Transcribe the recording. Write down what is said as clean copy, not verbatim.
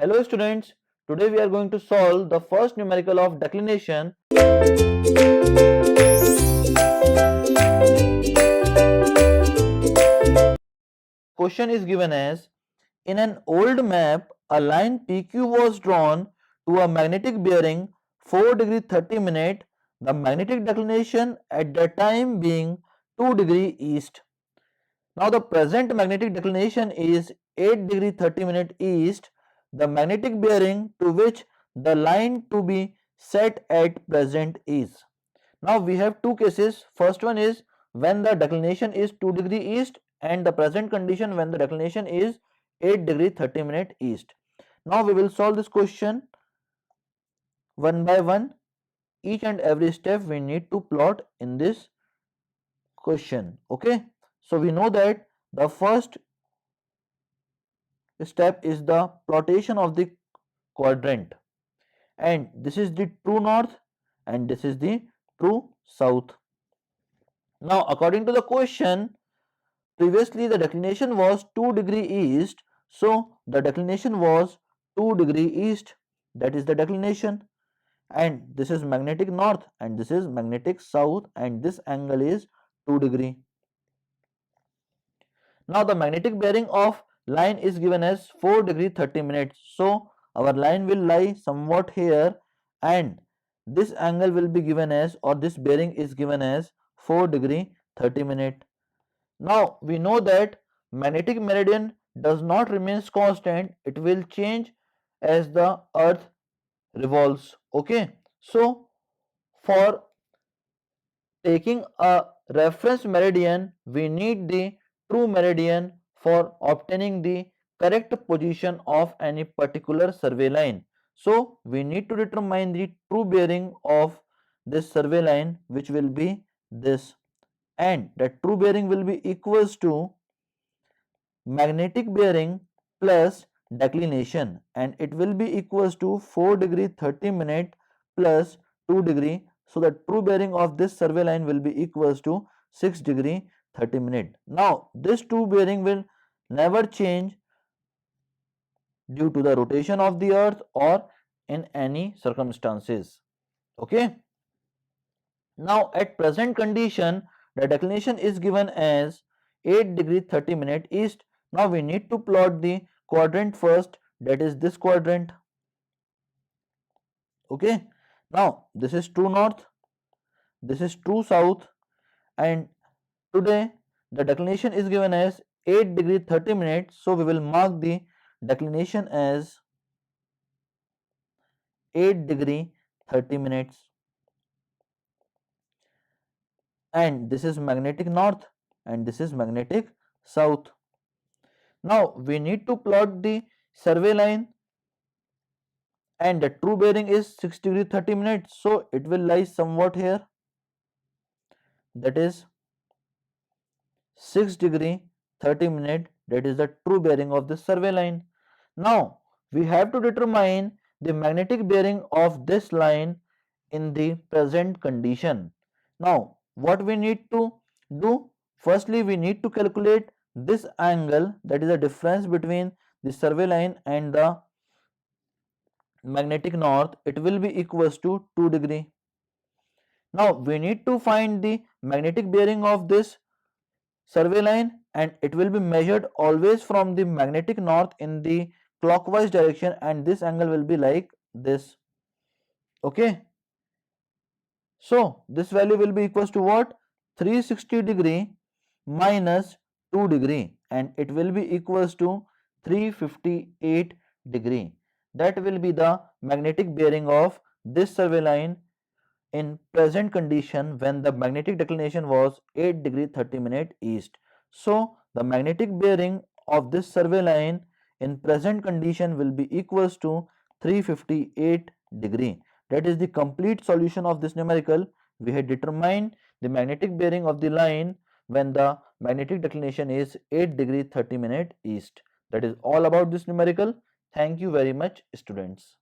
Hello students, today we are going to solve the first numerical of declination. Question is given as, in an old map, a line PQ was drawn to a magnetic bearing 4 degree 30 minute, the magnetic declination at the time being 2 degree east. Now the present magnetic declination is 8 degree 30 minute east. The magnetic bearing to which the line to be set at present is. Now we have two cases. First one is when the declination is 2 degree east, and the present condition when the declination is 8 degree 30 minute east. Now we will solve this question one by one. Each and every step we need to plot in this question. Okay. So we know that the first step is the plotation of the quadrant, and this is the true north and this is the true south. Now according to the question, previously the declination was 2 degree east, so the declination was 2 degree east, that is the declination, and this is magnetic north and this is magnetic south, and this angle is 2 degree. Now the magnetic bearing of line is given as 4 degree 30 minutes. So our line will lie somewhat here, and this angle will be given as, or this bearing is given as 4 degree 30 minute. Now we know that magnetic meridian does not remain constant, it will change as the earth revolves. Okay. So for taking a reference meridian, we need the true meridian for obtaining the correct position of any particular survey line. So we need to determine the true bearing of this survey line, which will be this, and that true bearing will be equals to magnetic bearing plus declination, and it will be equals to 4 degree 30 minute plus 2 degree. So the true bearing of this survey line will be equals to 6 degree 30 minute. Now this true bearing will never change due to the rotation of the earth or in any circumstances. Okay. Now at present condition, the declination is given as 8 degree 30 minute east. Now we need to plot the quadrant first, that is this quadrant. Okay. Now this is true north, this is true south, and today the declination is given as 8 degree 30 minutes. So we will mark the declination as 8 degree 30 minutes, and this is magnetic north and this is magnetic south. Now we need to plot the survey line, and the true bearing is 6 degree 30 minutes, so it will lie somewhat here, that is 6 degree 30 minute, that is the true bearing of the survey line. Now we have to determine the magnetic bearing of this line in the present condition. Now what we need to do, firstly we need to calculate this angle, that is the difference between the survey line and the magnetic north. It will be equals to 2 degree. Now we need to find the magnetic bearing of this survey line, and it will be measured always from the magnetic north in the clockwise direction, and this angle will be like this. Okay. So this value will be equals to what? 360 degree minus 2 degree, and it will be equals to 358 degree. That will be the magnetic bearing of this survey line in present condition when the magnetic declination was 8 degree 30 minute east. So the magnetic bearing of this survey line in present condition will be equals to 358 degree. That is the complete solution of this numerical. We had determined the magnetic bearing of the line when the magnetic declination is 8 degree 30 minute east. That is all about this numerical. Thank you very much, students.